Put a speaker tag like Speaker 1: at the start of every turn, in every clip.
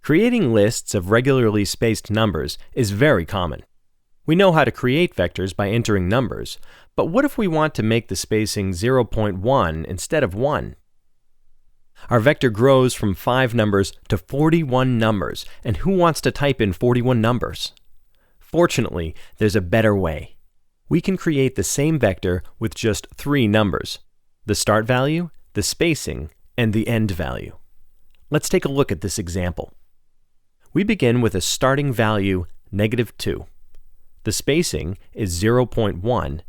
Speaker 1: Creating lists of regularly spaced numbers is very common. We know how to create vectors by entering numbers, but what if we want to make the spacing 0.1 instead of 1? Our vector grows from 5 numbers to 41 numbers, and who wants to type in 41 numbers? Fortunately, there's a better way. We can create the same vector with just 3 numbers: the start value, the spacing, and the end value. Let's take a look at this example. We begin with a starting value, -2. The spacing is 0.1,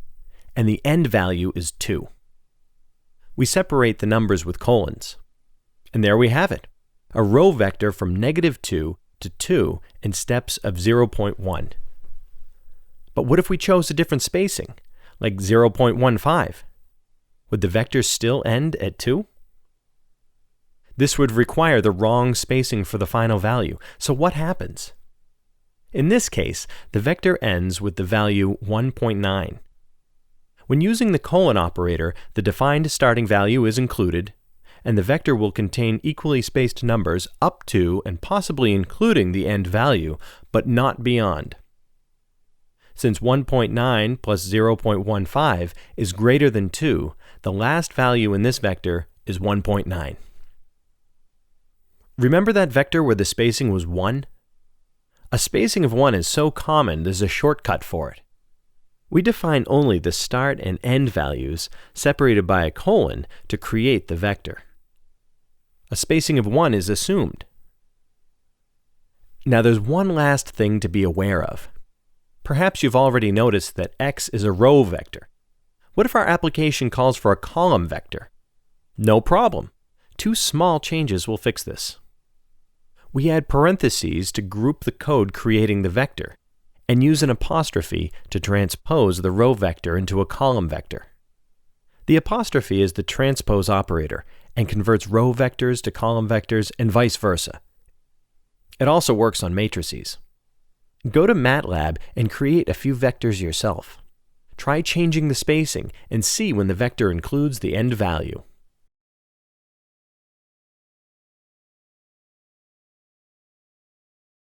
Speaker 1: and the end value is 2. We separate the numbers with colons. And there we have it, a row vector from -2 to 2 in steps of 0.1. But what if we chose a different spacing, like 0.15? Would the vector still end at 2? This would require the wrong spacing for the final value. So what happens? In this case, the vector ends with the value 1.9. When using the colon operator, the defined starting value is included, and the vector will contain equally spaced numbers up to and possibly including the end value, but not beyond. Since 1.9 plus 0.15 is greater than 2, the last value in this vector is 1.9. Remember that vector where the spacing was 1? A spacing of 1 is so common there's a shortcut for it. We define only the start and end values separated by a colon to create the vector. A spacing of 1 is assumed. Now there's one last thing to be aware of. Perhaps you've already noticed that x is a row vector. What if our application calls for a column vector? No problem. 2 small changes will fix this. We add parentheses to group the code creating the vector, and use an apostrophe to transpose the row vector into a column vector. The apostrophe is the transpose operator and converts row vectors to column vectors and vice versa. It also works on matrices. Go to MATLAB and create a few vectors yourself. Try changing the spacing and see when the vector includes the end value.